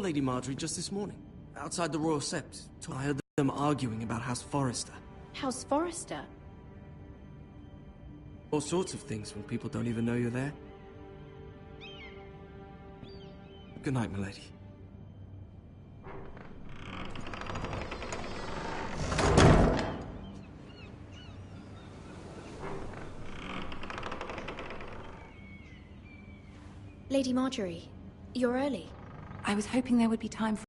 Lady Marjorie just this morning, outside the Royal Sept. I heard them arguing about House Forrester. House Forrester? All sorts of things when people don't even know you're there. Good night, milady. Lady Marjorie, you're early. I was hoping there would be time for...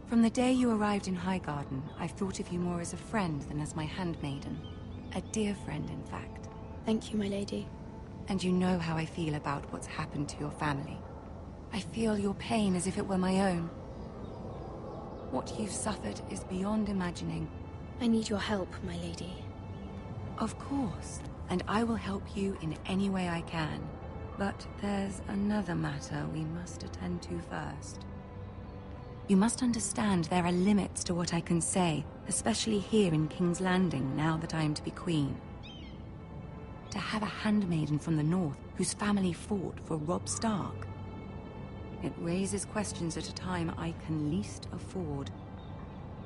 From the day you arrived in Highgarden, I've thought of you more as a friend than as my handmaiden. A dear friend, in fact. Thank you, my lady. And you know how I feel about what's happened to your family. I feel your pain as if it were my own. What you've suffered is beyond imagining. I need your help, my lady. Of course, and I will help you in any way I can. But there's another matter we must attend to first. You must understand there are limits to what I can say, especially here in King's Landing, now that I am to be queen. To have a handmaiden from the north whose family fought for Robb Stark. It raises questions at a time I can least afford.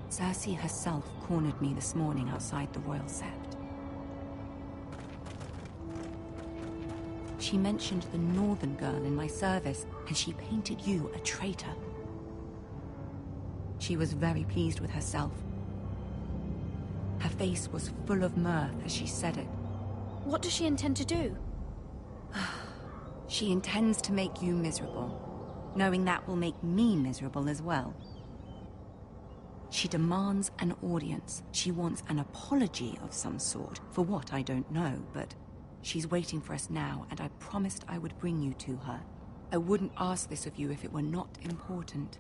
Cersei herself cornered me this morning outside the Royal Sept. She mentioned the northern girl in my service, and she painted you a traitor. She was very pleased with herself. Her face was full of mirth as she said it. What does she intend to do? She intends to make you miserable, knowing that will make me miserable as well. She demands an audience. She wants an apology of some sort, for what I don't know, but she's waiting for us now, and I promised I would bring you to her. I wouldn't ask this of you if it were not important.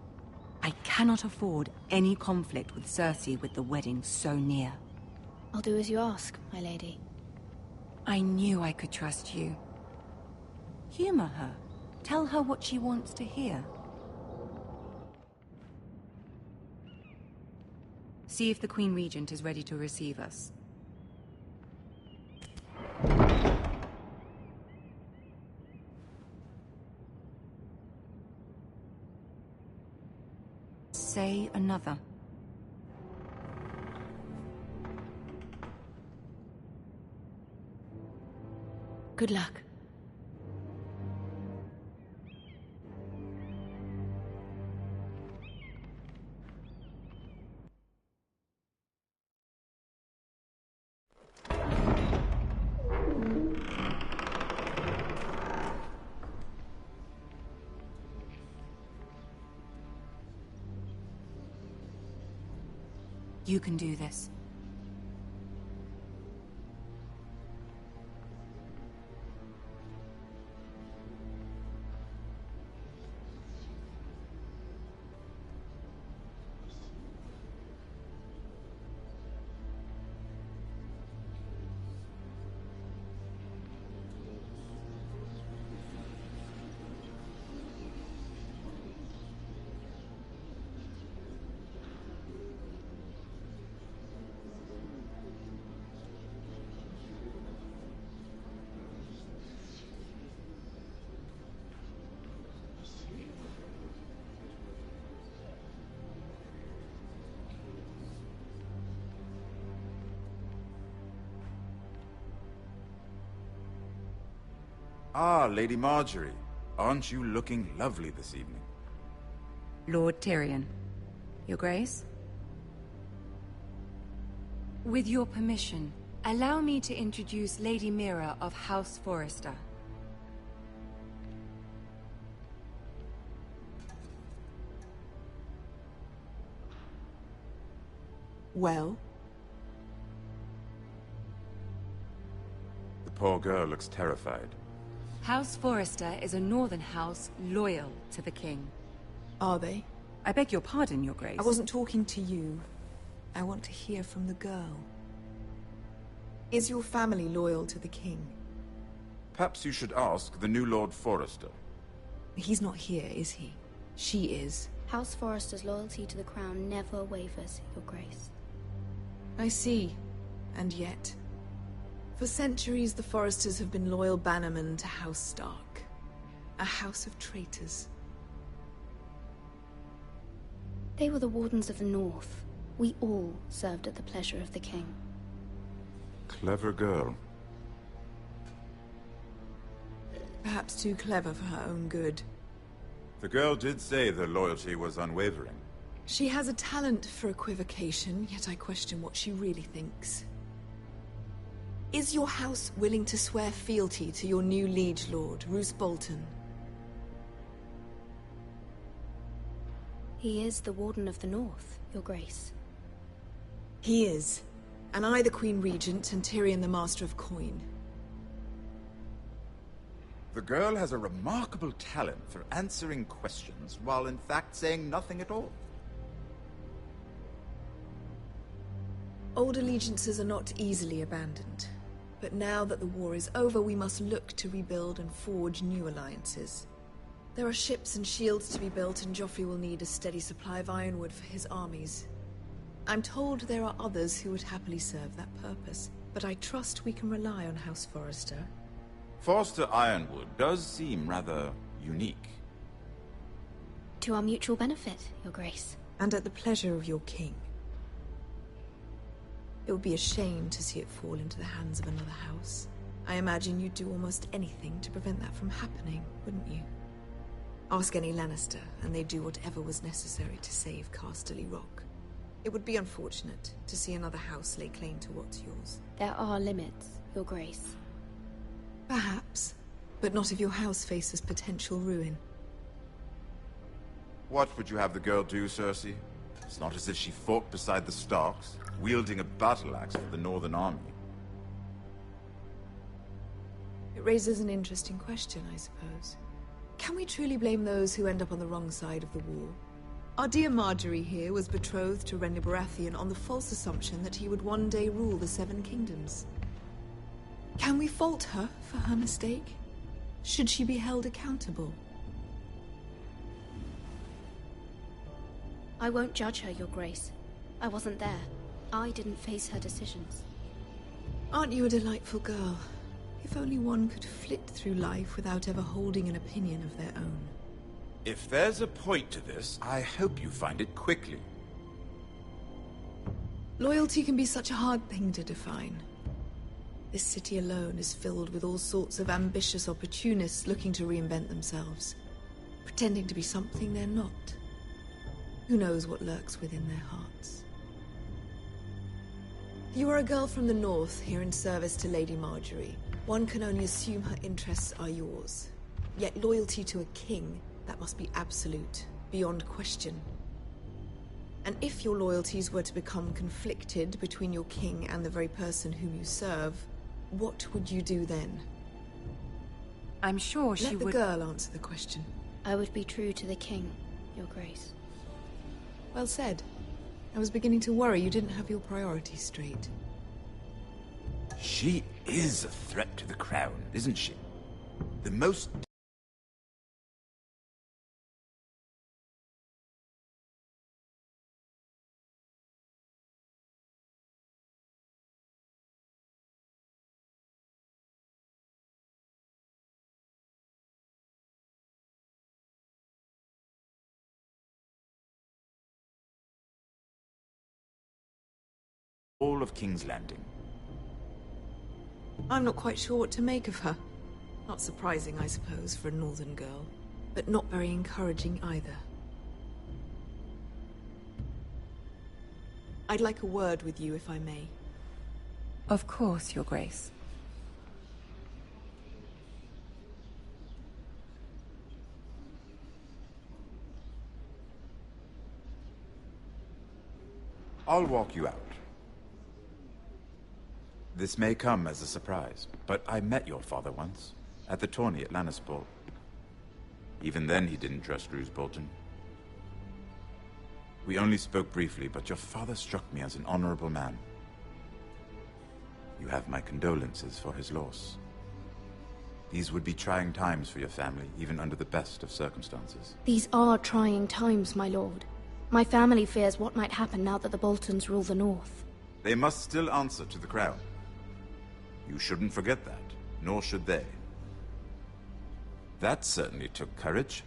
I cannot afford any conflict with Cersei with the wedding so near. I'll do as you ask, my lady. I knew I could trust you. Humor her. Tell her what she wants to hear. See if the Queen Regent is ready to receive us. Say another. Good luck. You can do this. Ah, Lady Marjorie. Aren't you looking lovely this evening? Lord Tyrion. Your Grace? With your permission, allow me to introduce Lady Mira of House Forrester. Well? The poor girl looks terrified. House Forrester is a northern house loyal to the king. Are they? I beg your pardon, Your Grace. I wasn't talking to you. I want to hear from the girl. Is your family loyal to the king? Perhaps you should ask the new Lord Forrester. He's not here, is he? She is. House Forrester's loyalty to the crown never wavers, Your Grace. I see. And yet... For centuries, the Forresters have been loyal bannermen to House Stark. A house of traitors. They were the Wardens of the North. We all served at the pleasure of the king. Clever girl. Perhaps too clever for her own good. The girl did say their loyalty was unwavering. She has a talent for equivocation, yet I question what she really thinks. Is your house willing to swear fealty to your new liege lord, Roose Bolton? He is the Warden of the North, Your Grace. He is. And I the Queen Regent, and Tyrion the Master of Coin. The girl has a remarkable talent for answering questions while in fact saying nothing at all. Old allegiances are not easily abandoned. But now that the war is over, we must look to rebuild and forge new alliances. There are ships and shields to be built, and Joffrey will need a steady supply of ironwood for his armies. I'm told there are others who would happily serve that purpose, but I trust we can rely on House Forrester. Forster Ironwood does seem rather unique. To our mutual benefit, Your Grace. And at the pleasure of your king. It would be a shame to see it fall into the hands of another house. I imagine you'd do almost anything to prevent that from happening, wouldn't you? Ask any Lannister, and they'd do whatever was necessary to save Casterly Rock. It would be unfortunate to see another house lay claim to what's yours. There are limits, Your Grace. Perhaps, but not if your house faces potential ruin. What would you have the girl do, Cersei? It's not as if she fought beside the Starks, wielding a battle axe for the Northern Army. It raises an interesting question, I suppose. Can we truly blame those who end up on the wrong side of the war? Our dear Marjorie here was betrothed to Renly Baratheon on the false assumption that he would one day rule the Seven Kingdoms. Can we fault her for her mistake? Should she be held accountable? I won't judge her, Your Grace. I wasn't there. I didn't face her decisions. Aren't you a delightful girl? If only one could flit through life without ever holding an opinion of their own. If there's a point to this, I hope you find it quickly. Loyalty can be such a hard thing to define. This city alone is filled with all sorts of ambitious opportunists looking to reinvent themselves, pretending to be something they're not. Who knows what lurks within their hearts? You are a girl from the north, here in service to Lady Marjorie. One can only assume her interests are yours. Yet loyalty to a king, that must be absolute, beyond question. And if your loyalties were to become conflicted between your king and the very person whom you serve, what would you do then? I'm sure she Let the would... girl answer the question. I would be true to the king, Your Grace. Well said. I was beginning to worry you didn't have your priorities straight. She is a threat to the crown, isn't she? The most... all of King's Landing. I'm not quite sure what to make of her. Not surprising, I suppose, for a northern girl, but not very encouraging either. I'd like a word with you, if I may. Of course, Your Grace. I'll walk you out. This may come as a surprise, but I met your father once, at the tourney at Lannisport. Even then he didn't trust Roose Bolton. We only spoke briefly, but your father struck me as an honorable man. You have my condolences for his loss. These would be trying times for your family, even under the best of circumstances. These are trying times, my lord. My family fears what might happen now that the Boltons rule the North. They must still answer to the crown. You shouldn't forget that, nor should they. That certainly took courage.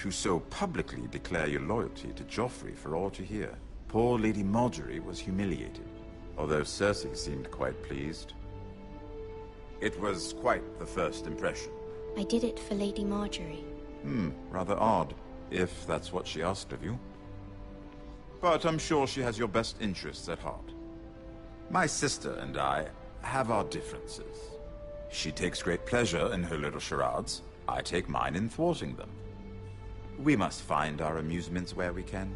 to so publicly declare your loyalty to Joffrey for all to hear. Poor Lady Marjorie was humiliated, although Cersei seemed quite pleased. It was quite the first impression. I did it for Lady Marjorie. Rather odd, if that's what she asked of you. But I'm sure she has your best interests at heart. My sister and I have our differences. She takes great pleasure in her little charades. I take mine in thwarting them. We must find our amusements where we can.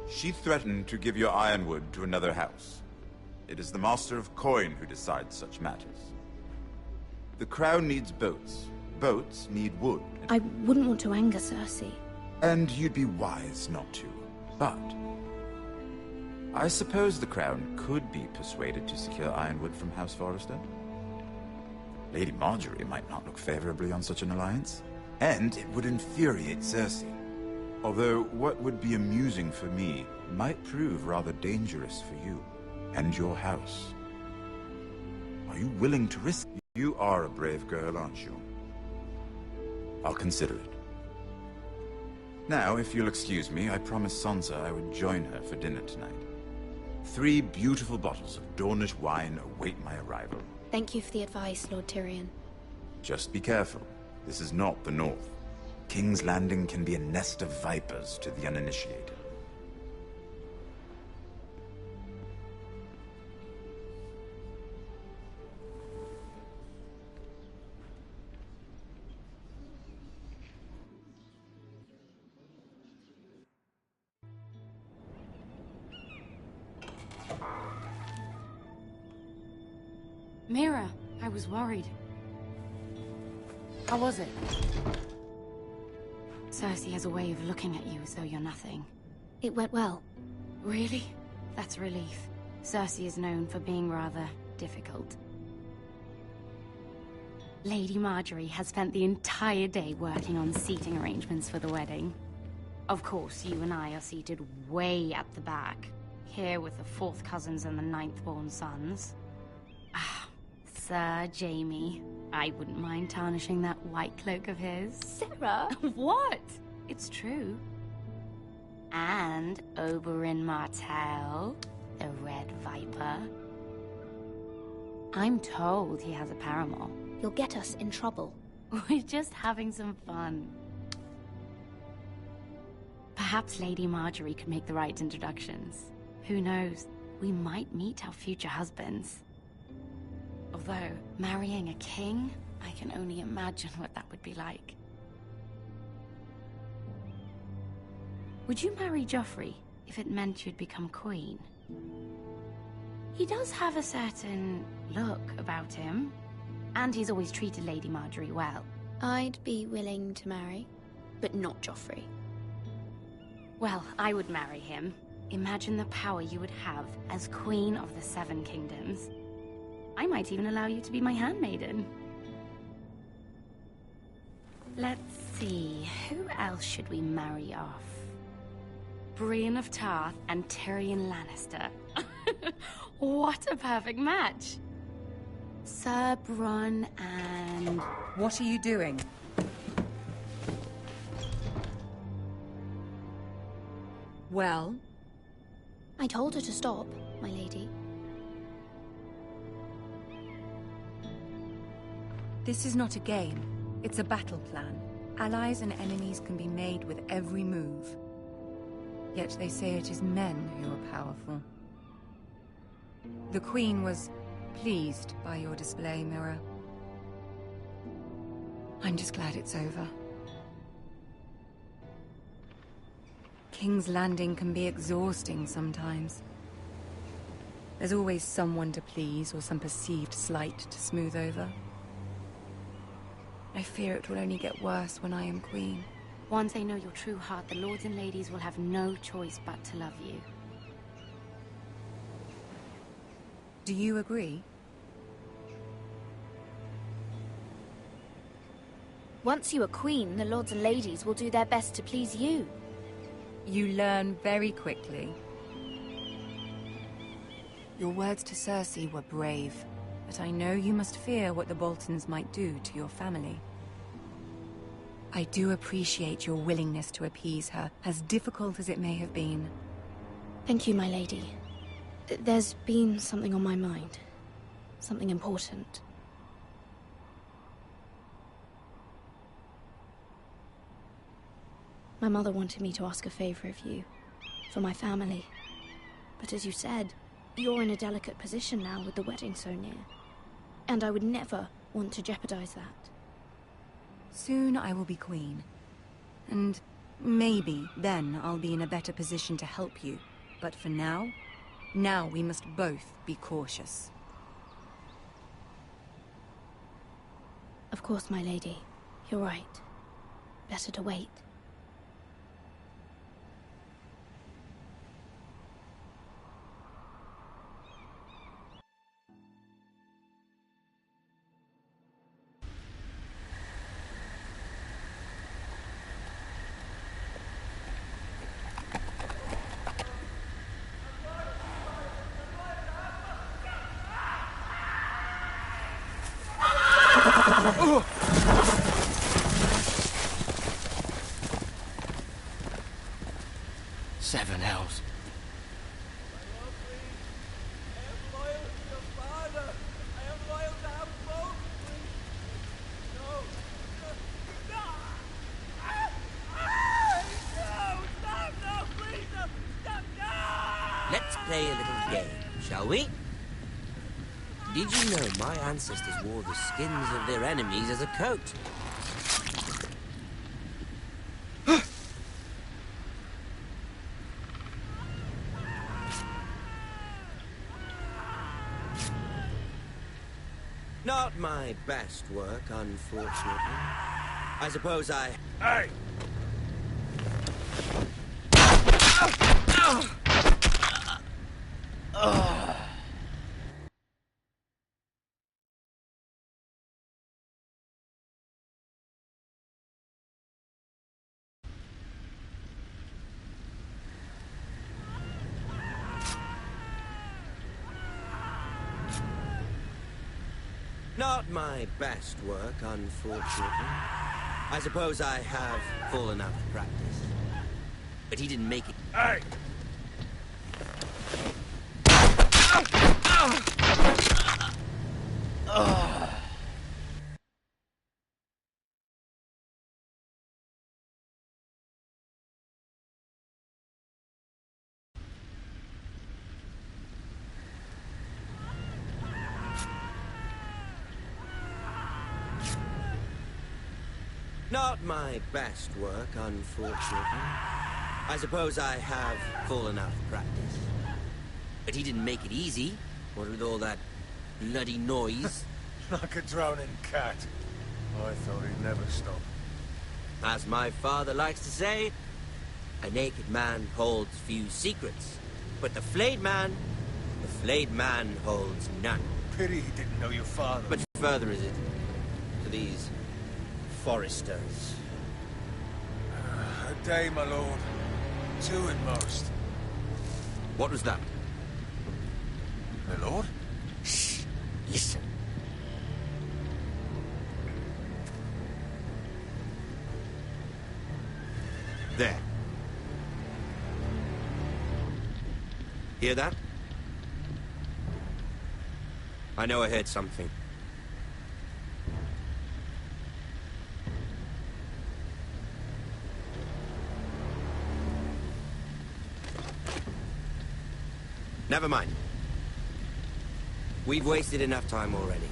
She threatened to give your ironwood to another house. It is the Master of Coin who decides such matters. The crown needs boats. Boats need wood. I wouldn't want to anger Cersei. And you'd be wise not to. But I suppose the crown could be persuaded to secure ironwood from House Forrester. Lady Marjorie might not look favorably on such an alliance, and it would infuriate Cersei. Although what would be amusing for me might prove rather dangerous for you and your house. Are you willing to risk? You are a brave girl, aren't you? I'll consider it. Now, if you'll excuse me, I promised Sansa I would join her for dinner tonight. 3 beautiful bottles of Dornish wine await my arrival. Thank you for the advice, Lord Tyrion. Just be careful. This is not the North. King's Landing can be a nest of vipers to the uninitiated. Mira, I was worried. How was it? Cersei has a way of looking at you as though you're nothing. It went well. Really? That's a relief. Cersei is known for being rather difficult. Lady Marjorie has spent the entire day working on seating arrangements for the wedding. Of course, you and I are seated way at the back, here with the 4th cousins and the 9th-born sons. Sir Jaime. I wouldn't mind tarnishing that white cloak of his. Sarah! What? It's true. And Oberyn Martell, the Red Viper. I'm told he has a paramour. You'll get us in trouble. We're just having some fun. Perhaps Lady Marjorie could make the right introductions. Who knows? We might meet our future husbands. Although, marrying a king, I can only imagine what that would be like. Would you marry Joffrey if it meant you'd become queen? He does have a certain look about him, and he's always treated Lady Marjorie well. I'd be willing to marry, but not Joffrey. Well, I would marry him. Imagine the power you would have as Queen of the 7 Kingdoms. I might even allow you to be my handmaiden. Let's see, who else should we marry off? Brienne of Tarth and Tyrion Lannister. What a perfect match! Sir Bronn and... What are you doing? Well? I told her to stop, my lady. This is not a game. It's a battle plan. Allies and enemies can be made with every move. Yet they say it is men who are powerful. The Queen was pleased by your display, Mira. I'm just glad it's over. King's Landing can be exhausting sometimes. There's always someone to please or some perceived slight to smooth over. I fear it will only get worse when I am queen. Once they know your true heart, the lords and ladies will have no choice but to love you. Do you agree? Once you are queen, the lords and ladies will do their best to please you. You learn very quickly. Your words to Cersei were brave, but I know you must fear what the Boltons might do to your family. I do appreciate your willingness to appease her, as difficult as it may have been. Thank you, my lady. There's been something on my mind. Something important. My mother wanted me to ask a favor of you, for my family. But as you said, you're in a delicate position now with the wedding so near. And I would never want to jeopardize that. Soon I will be queen. And maybe then I'll be in a better position to help you. But for now we must both be cautious. Of course, my lady. You're right. Better to wait. Seven hells. Let's play a little game, shall we? Did you know my ancestors wore the skins of their enemies as a coat? Not my best work, unfortunately. I suppose I... Hey! Not my best work, unfortunately. I suppose I have fallen out of practice. But he didn't make it. Hey! Not my best work, unfortunately. I suppose I have fallen out of practice. But he didn't make it easy, what with all that bloody noise. Like a drowning cat. I thought he'd never stop. As my father likes to say, a naked man holds few secrets. But the flayed man holds none. Pity he didn't know your father. Much further is it to these foresters? A day, my lord. 2 at most. What was that? My lord? Shh! Listen. There. Hear that? I know I heard something. Never mind. We've wasted enough time already.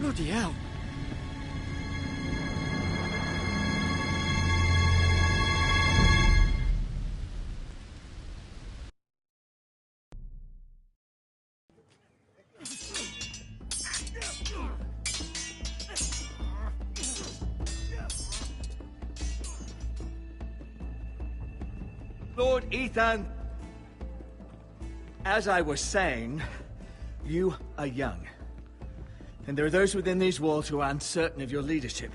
Bloody hell. Lord Ethan, as I was saying, you are young. And there are those within these walls who are uncertain of your leadership.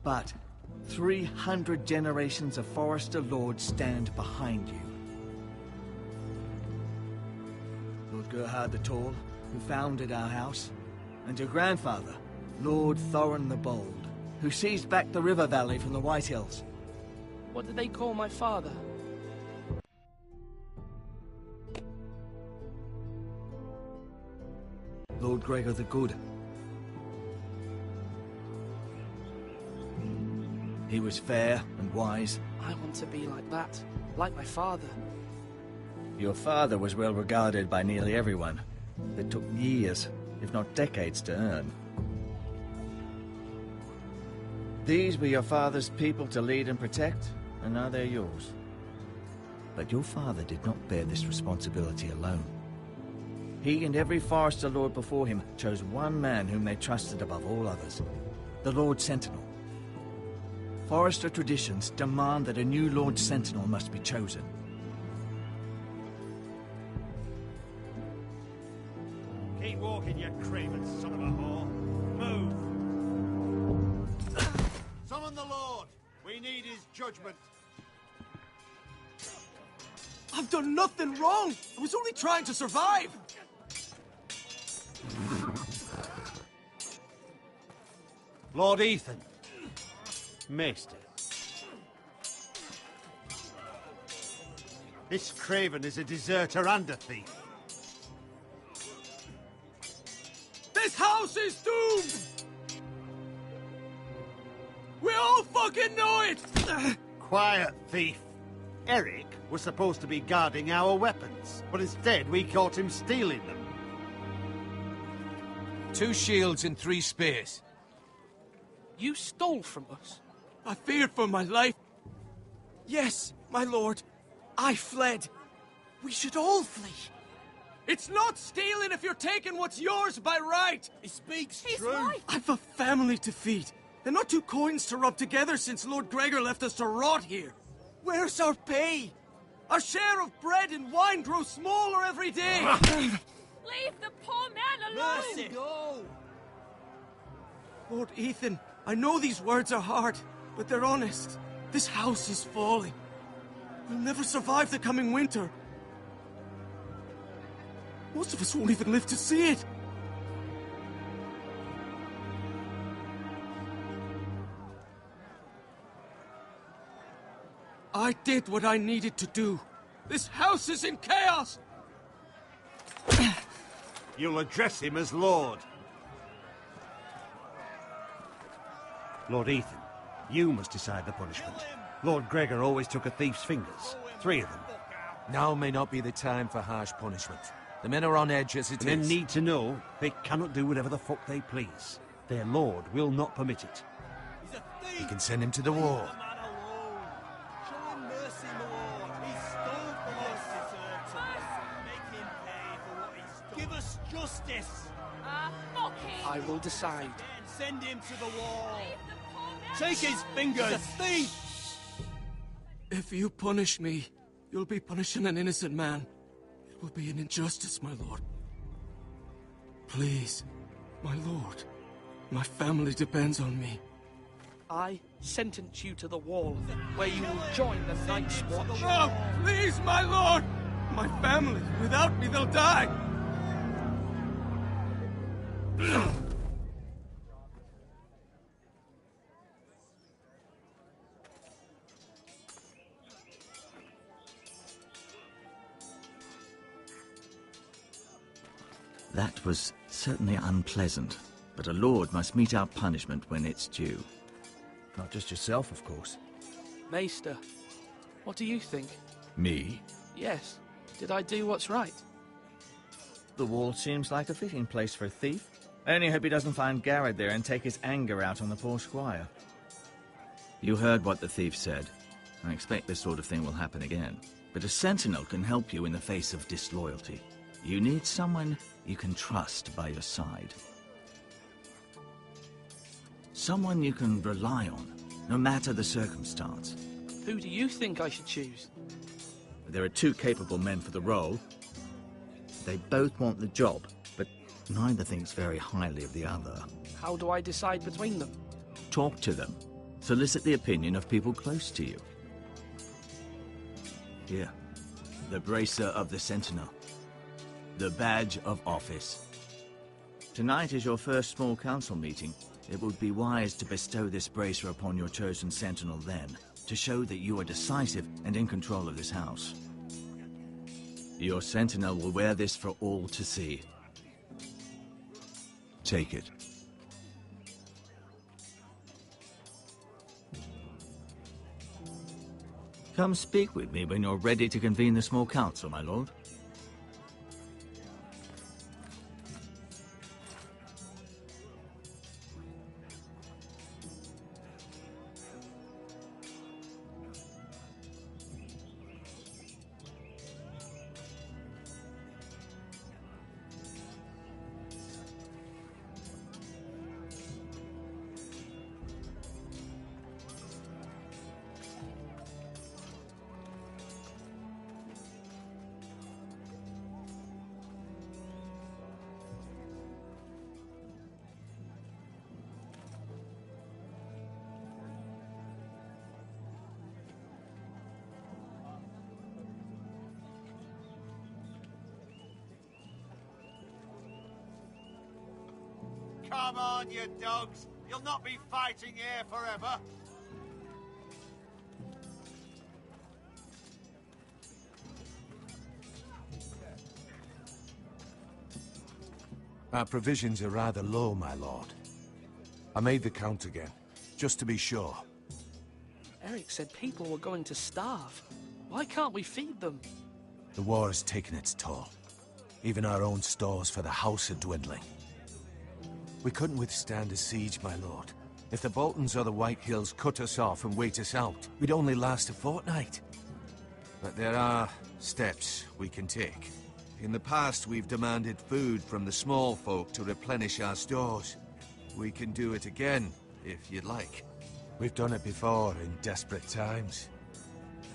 But 300 generations of Forrester Lords stand behind you. Lord Gerhard the Tall, who founded our house, and your grandfather, Lord Thorin the Bold, who seized back the river valley from the White Hills. What did they call my father? Lord Gregor the Good. He was fair and wise. I want to be like that, like my father. Your father was well regarded by nearly everyone. It took years, if not decades, to earn. These were your father's people to lead and protect, and now they're yours. But your father did not bear this responsibility alone. He and every Forrester Lord before him chose one man whom they trusted above all others, the Lord Sentinel. Forrester traditions demand that a new Lord Sentinel must be chosen. Keep walking, you craven son of a whore. Move! Summon the Lord! We need his judgment. I've done nothing wrong! I was only trying to survive! Lord Ethan. Maester. This craven is a deserter and a thief. This house is doomed! We all fucking know it! Quiet, thief. Eric was supposed to be guarding our weapons, but instead we caught him stealing them. 2 shields and 3 spears. You stole from us. I feared for my life. Yes, my lord. I fled. We should all flee. It's not stealing if you're taking what's yours by right. He speaks He's true. right. I've a family to feed, and not 2 coins to rub together since Lord Gregor left us to rot here. Where's our pay? Our share of bread and wine grows smaller every day. Leave the poor man alone! Mercy. Go. Lord Ethan, I know these words are hard, but they're honest. This house is falling. We'll never survive the coming winter. Most of us won't even live to see it. I did what I needed to do. This house is in chaos! You'll address him as Lord. Lord Ethan, you must decide the punishment. Lord Gregor always took a thief's fingers. 3 of them. Now may not be the time for harsh punishment. The men are on edge as it And is. men need to know they cannot do whatever the fuck they please. Their lord will not permit it. You can send him to the wall. Give us justice! Fuck him! I will decide. Send him to the wall! Leave the poor man Take his fingers! He's a thief! If you punish me, you'll be punishing an innocent man. It will be an injustice, my lord. Please, my lord. My family depends on me. I sentence you to the wall, where you will join the Night's Watch. No! Please, my lord! My family, without me, they'll die! That was certainly unpleasant, but a lord must mete out punishment when it's due. Not just yourself, of course. Maester, what do you think? Me? Yes. Did I do what's right? the wall seems like a fitting place for a thief. I only hope he doesn't find Garrett there and take his anger out on the poor squire. You heard what the thief said. I expect this sort of thing will happen again. But a sentinel can help you in the face of disloyalty. You need someone you can trust by your side. Someone you can rely on, no matter the circumstance. Who do you think I should choose? There are two capable men for the role. They both want the job, but neither thinks very highly of the other. How do I decide between them? Talk to them. Solicit the opinion of people close to you. Here, the bracer of the Sentinel. The badge of office. Tonight is your first small council meeting. It would be wise to bestow this bracer upon your chosen Sentinel then, to show that you are decisive and in control of this house. Your Sentinel will wear this for all to see. Take it. Come speak with me when you're ready to convene the small council, my lord. Come on, you dogs. You'll not be fighting here forever. Our provisions are rather low, my lord. I made the count again, just to be sure. Eric said people were going to starve. Why can't we feed them? The war has taken its toll. Even our own stores for the house are dwindling. We couldn't withstand a siege, my lord. If the Boltons or the White Hills cut us off and wait us out, we'd only last a fortnight. But there are steps we can take. In the past, we've demanded food from the small folk to replenish our stores. We can do it again, if you'd like. We've done it before in desperate times.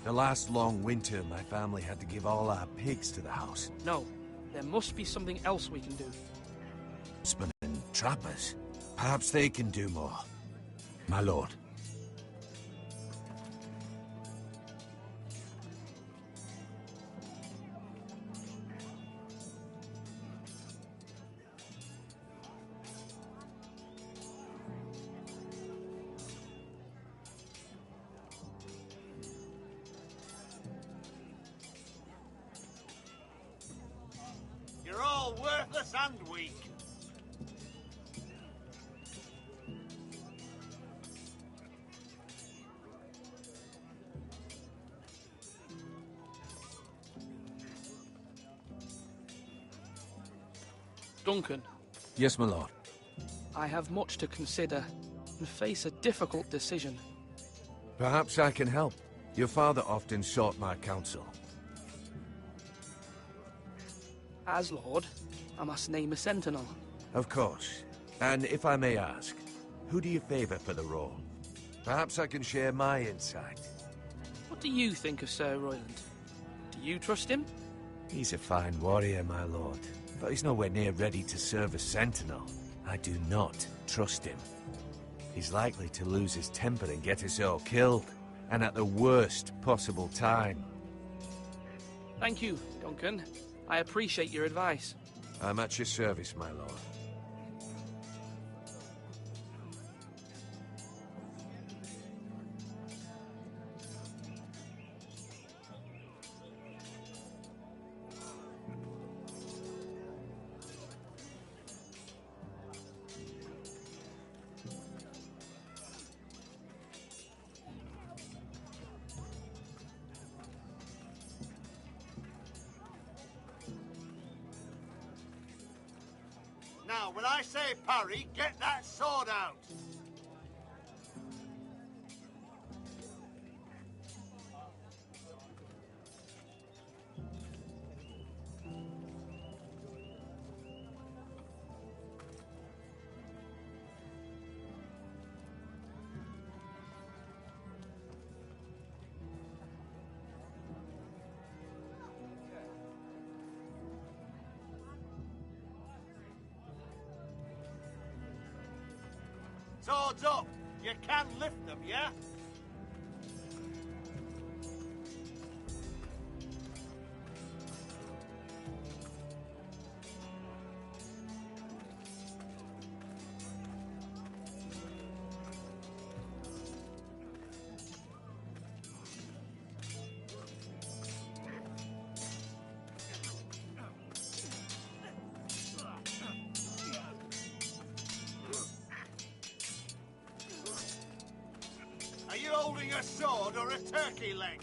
The last long winter, my family had to give all our pigs to the house. No, there must be something else we can do. Huntsmen and trappers. Perhaps they can do more. My lord. You're all worthless and weak. Duncan. Yes, my lord. I have much to consider and face a difficult decision. Perhaps I can help. Your father often sought my counsel. As Lord, I must name a sentinel. Of course. And if I may ask, who do you favor for the role? Perhaps I can share my insight. What do you think of Sir Royland? Do you trust him? He's a fine warrior, my lord. But he's nowhere near ready to serve as sentinel. I do not trust him. He's likely to lose his temper and get us all killed. And at the worst possible time. Thank you, Duncan. I appreciate your advice. I'm at your service, my lord. Now, when I say parry, get that sword out! Swords up! You can lift them, yeah? Are you holding a sword or a turkey leg?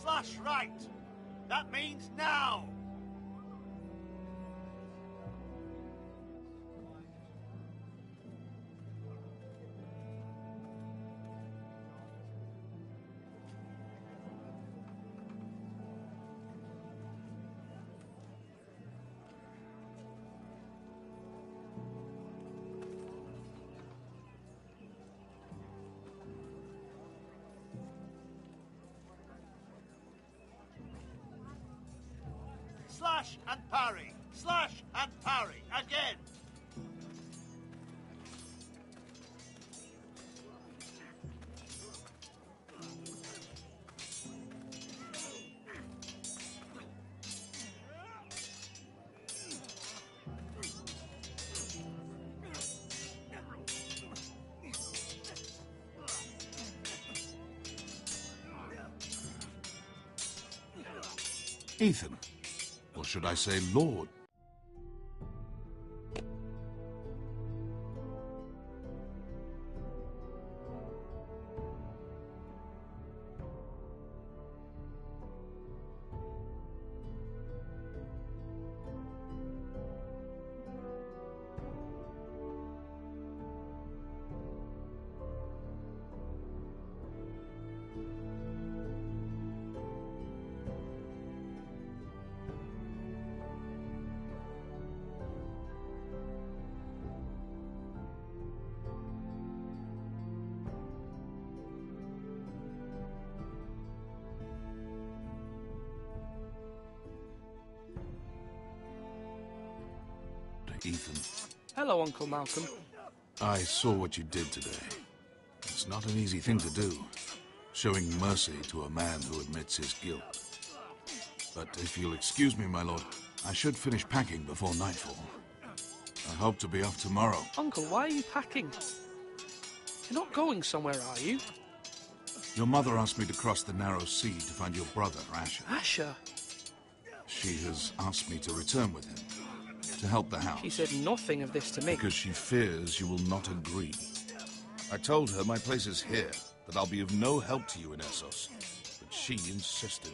Slash right! That means now! Slash and parry! Slash and parry! Again! Ethan. Or should I say Lord? Ethan. Hello, Uncle Malcolm. I saw what you did today. It's not an easy thing to do, showing mercy to a man who admits his guilt. But if you'll excuse me, my lord, I should finish packing before nightfall. I hope to be off tomorrow. Uncle, why are you packing? You're not going somewhere, are you? Your mother asked me to cross the narrow sea to find your brother, Asher. Asher? She has asked me to return with him, to help the house. She said nothing of this to me. Because she fears you will not agree. I told her my place is here, that I'll be of no help to you in Essos. But she insisted.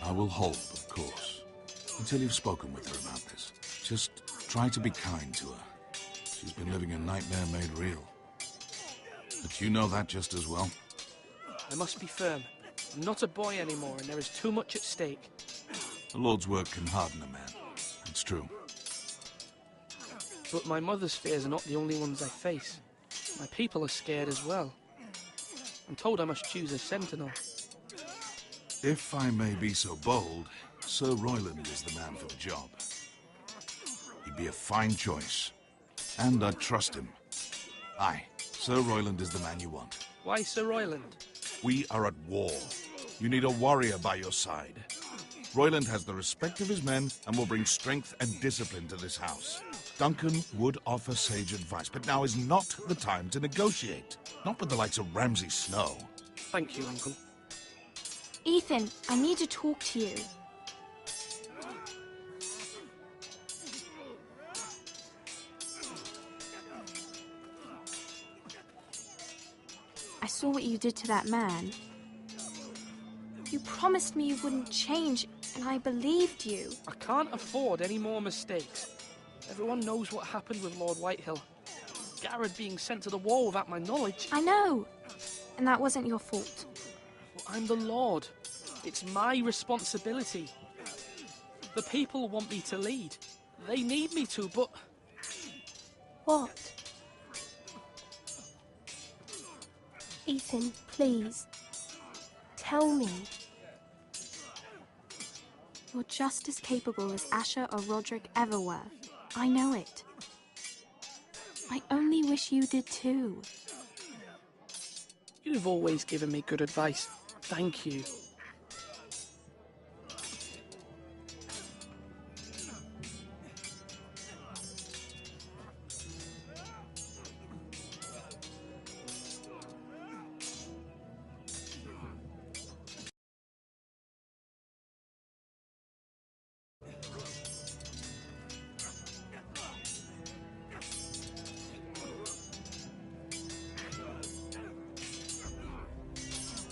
I will hold, of course, until you've spoken with her about this. Just try to be kind to her. She's been living a nightmare made real. But you know that just as well. I must be firm. I'm not a boy anymore, and there is too much at stake. The Lord's work can harden a man. It's true. But my mother's fears are not the only ones I face. My people are scared as well. I'm told I must choose a sentinel. If I may be so bold, Sir Royland is the man for the job. He'd be a fine choice. And I'd trust him. Aye, Sir Royland is the man you want. Why Sir Royland? We are at war. You need a warrior by your side. Royland has the respect of his men and will bring strength and discipline to this house. Duncan would offer sage advice, but now is not the time to negotiate. Not with the likes of Ramsay Snow. Thank you, Uncle. Ethan, I need to talk to you. I saw what you did to that man. You promised me you wouldn't change, and I believed you. I can't afford any more mistakes. Everyone knows what happened with Lord Whitehill. Garrett being sent to the wall without my knowledge. I know. And that wasn't your fault. Well, I'm the Lord. It's my responsibility. The people want me to lead. They need me to, but... What? Ethan, please. Tell me. You're just as capable as Asher or Roderick ever were. I know it. I only wish you did too. You've always given me good advice. Thank you.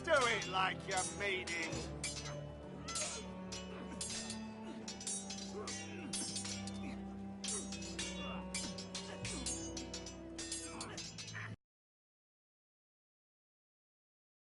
Do it like you mean it.